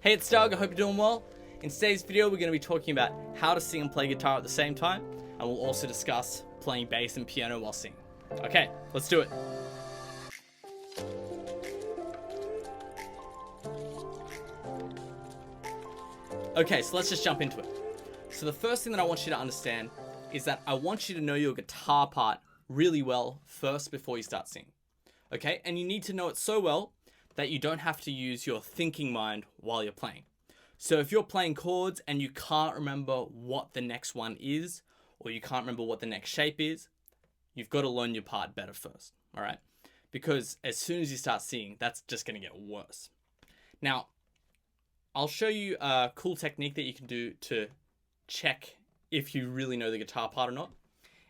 Hey, it's Doug, I hope you're doing well. In today's video, we're going to be talking about how to sing and play guitar at the same time, and we'll also discuss playing bass and piano while singing. Okay, let's do it. Okay, so let's just jump into it. So the first thing that I want you to understand is that I want you to know your guitar part really well first before you start singing. Okay, and you need to know it so well that you don't have to use your thinking mind while you're playing. So if you're playing chords and you can't remember what the next one is, or you can't remember what the next shape is, you've got to learn your part better first, all right? Because as soon as you start singing, that's just going to get worse. Now, I'll show you a cool technique that you can do to check if you really know the guitar part or not.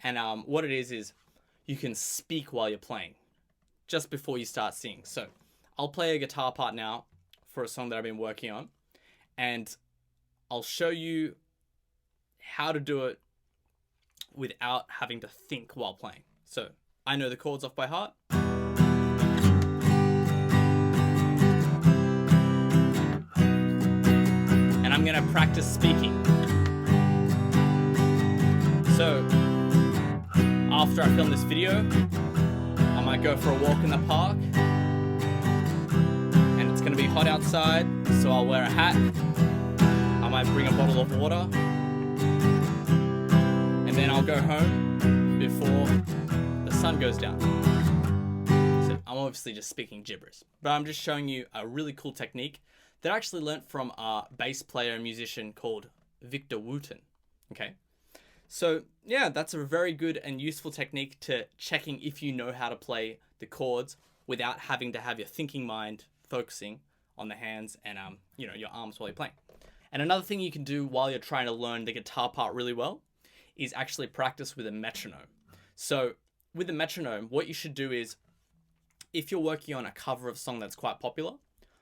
And what it is you can speak while you're playing, just before you start singing. So I'll play a guitar part now for a song that I've been working on, and I'll show you how to do it without having to think while playing. So I know the chords off by heart. And I'm gonna practice speaking. So after I film this video, I might go for a walk in the park. It's going to be hot outside, so I'll wear a hat. I might bring a bottle of water. And then I'll go home before the sun goes down. So I'm obviously just speaking gibberish, but I'm just showing you a really cool technique that I actually learnt from a bass player and musician called Victor Wooten. Okay. So yeah, that's a very good and useful technique to checking if you know how to play the chords without having to have your thinking mind focusing on the hands and your arms while you're playing. And another thing you can do while you're trying to learn the guitar part really well is actually practice with a metronome. So with a metronome, what you should do is, if you're working on a cover of a song that's quite popular,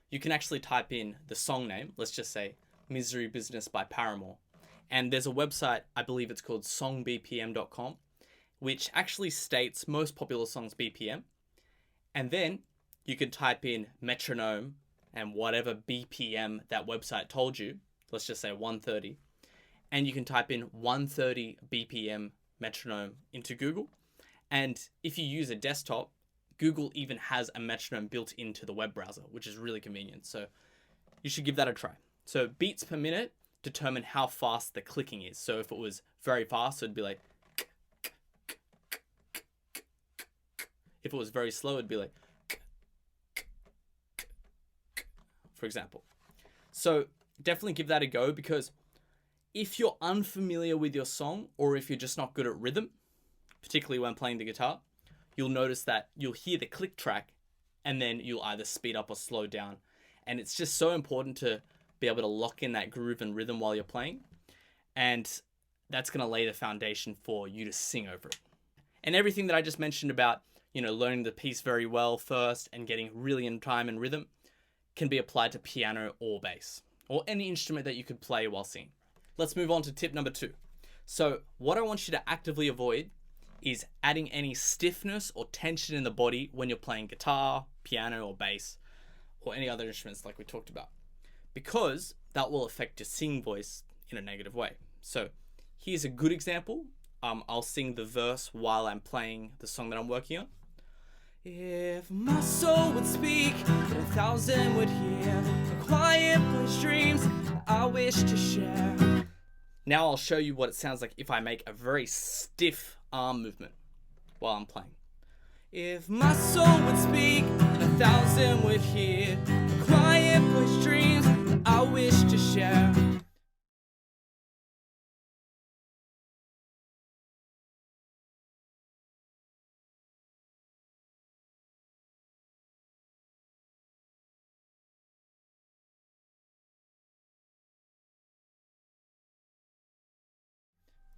you can actually type in the song name. Let's just say Misery Business by Paramore. And there's a website, I believe it's called songbpm.com, which actually states most popular songs BPM. And then you could type in metronome and whatever BPM that website told you, let's just say 130, and you can type in 130 BPM metronome into Google. And if you use a desktop, Google even has a metronome built into the web browser, which is really convenient. So you should give that a try. So beats per minute determine how fast the clicking is. So if it was very fast, it'd be like, if it was very slow, it'd be like, for example. So definitely give that a go, because if you're unfamiliar with your song, or if you're just not good at rhythm, particularly when playing the guitar, you'll notice that you'll hear the click track and then you'll either speed up or slow down. And it's just so important to be able to lock in that groove and rhythm while you're playing. And that's going to lay the foundation for you to sing over it. And everything that I just mentioned about, learning the piece very well first and getting really in time and rhythm can be applied to piano or bass, or any instrument that you could play while singing. Let's move on to tip number 2. So what I want you to actively avoid is adding any stiffness or tension in the body when you're playing guitar, piano, or bass, or any other instruments like we talked about, because that will affect your singing voice in a negative way. So here's a good example. I'll sing the verse while I'm playing the song that I'm working on. If my soul would speak, but 1,000 would hear the quiet bush dreams I wish to share. Now I'll show you what it sounds like if I make a very stiff arm movement while I'm playing. If my soul would speak, 1,000 would hear the quiet bush dreams I wish to share.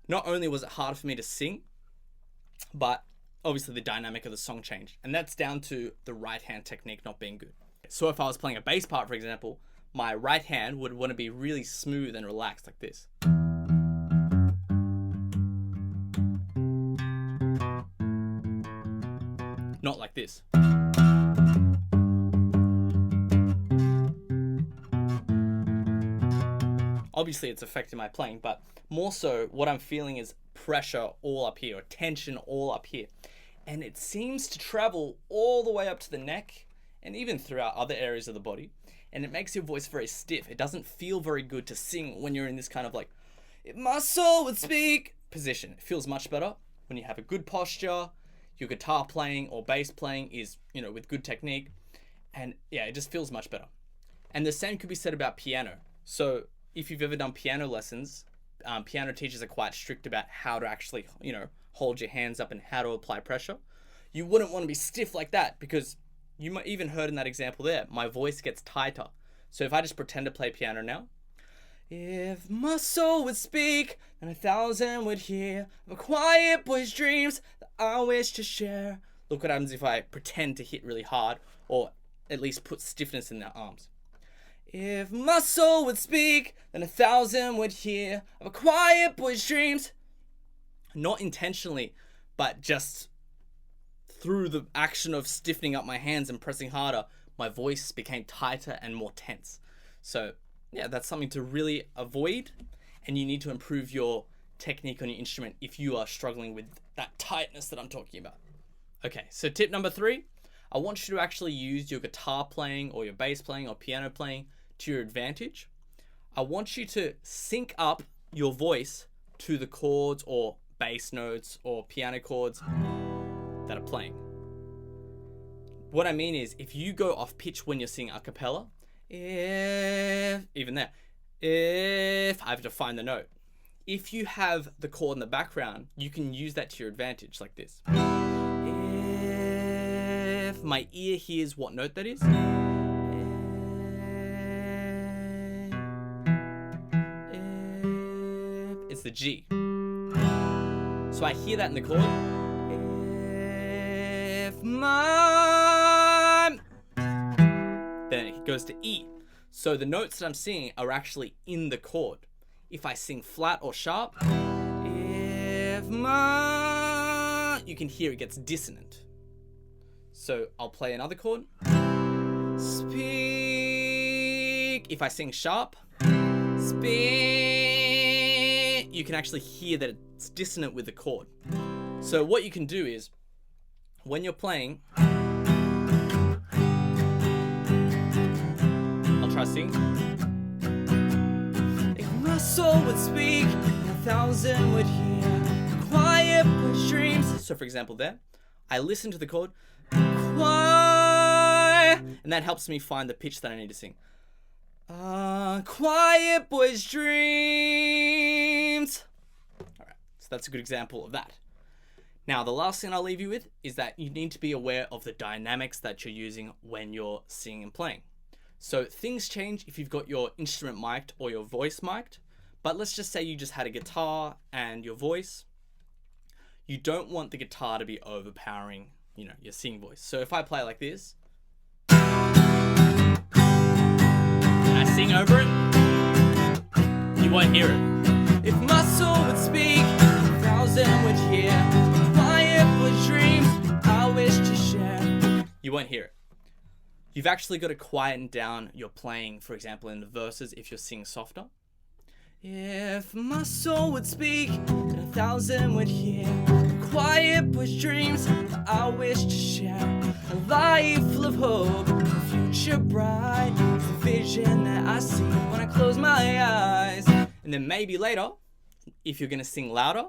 Not only was it hard for me to sing, but obviously the dynamic of the song changed. And that's down to the right hand technique not being good. So if I was playing a bass part, for example, my right hand would want to be really smooth and relaxed like this. Not like this. obviously it's affecting my playing, but more so what I'm feeling is pressure all up here, or tension all up here. And it seems to travel all the way up to the neck and even throughout other areas of the body. And it makes your voice very stiff. It doesn't feel very good to sing when you're in this kind of like, if my soul would speak position. It feels much better when you have a good posture, your guitar playing or bass playing is, with good technique. And yeah, it just feels much better. And the same could be said about piano. So if you've ever done piano lessons, piano teachers are quite strict about how to actually, hold your hands up and how to apply pressure. You wouldn't want to be stiff like that, because you might even heard in that example there, my voice gets tighter. So if I just pretend to play piano now, if my soul would speak, then 1,000 would hear of a quiet boy's dreams that I wish to share. Look what happens if I pretend to hit really hard, or at least put stiffness in their arms. If my soul would speak, then 1,000 would hear of a quiet boy's dreams. Not intentionally, but just through the action of stiffening up my hands and pressing harder, my voice became tighter and more tense. So yeah, that's something to really avoid, and you need to improve your technique on your instrument if you are struggling with that tightness that I'm talking about. Okay, so tip number 3, I want you to actually use your guitar playing or your bass playing or piano playing to your advantage. I want you to sync up your voice to the chords or bass notes or piano chords that are playing. What I mean is, if you go off pitch when you're singing a cappella, if I have to find the note. If you have the chord in the background, you can use that to your advantage like this. If my ear hears what note that is, it's the G. So I hear that in the chord. If my, then it goes to E. So the notes that I'm singing are actually in the chord. If I sing flat or sharp, if my, you can hear it gets dissonant. So I'll play another chord. Speak. If I sing sharp, speak, you can actually hear that it's dissonant with the chord. So what you can do is, when you're playing, I'll try to sing. If my soul would speak, 1,000 would hear quiet bush dreams. So for example there, I listen to the chord, quiet, and that helps me find the pitch that I need to sing. Quiet boy's dreams. Alright, so that's a good example of that. Now, the last thing I'll leave you with is that you need to be aware of the dynamics that you're using when you're singing and playing. So things change if you've got your instrument mic'd or your voice mic'd, but let's just say you just had a guitar and your voice. You don't want the guitar to be overpowering, your singing voice. So if I play like this, and I sing over it, you won't hear it. If my soul would speak, 1,000 would hear quiet wood dreams I wish to share. You won't hear it. You've actually got to quieten down your playing, for example, in the verses if you're singing softer. If my soul would speak, then 1,000 would hear quiet bush dreams I wish to share. A life full of hope, a future bright. It's the vision that I see when I close my eyes. And then maybe later, if you're going to sing louder,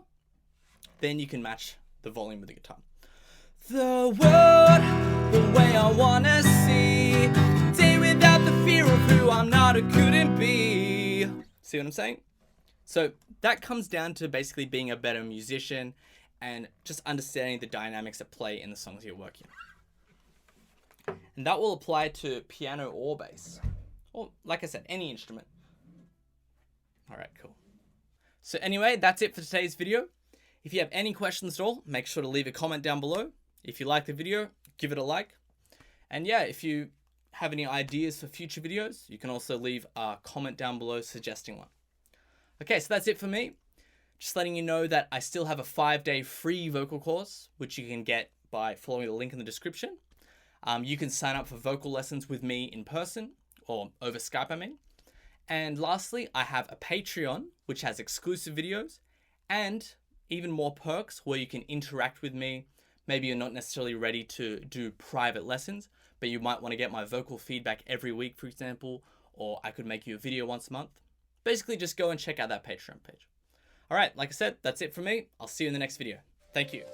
then you can match the volume with the guitar. The world, the way I want to see. Day without the fear of who I'm not or couldn't be. See what I'm saying? So that comes down to basically being a better musician and just understanding the dynamics at play in the songs you're working. And that will apply to piano or bass. Or, like I said, any instrument. Alright, cool. So anyway, that's it for today's video. If you have any questions at all, make sure to leave a comment down below. If you like the video, give it a like. And yeah, if you have any ideas for future videos, you can also leave a comment down below suggesting one. Okay, so that's it for me. Just letting you know that I still have a 5-day free vocal course, which you can get by following the link in the description. You can sign up for vocal lessons with me in person, or over Skype, I mean. And lastly, I have a Patreon, which has exclusive videos and even more perks where you can interact with me. Maybe you're not necessarily ready to do private lessons, but you might want to get my vocal feedback every week, for example, or I could make you a video once a month. Basically, just go and check out that Patreon page. All right, like I said, that's it for me. I'll see you in the next video. Thank you.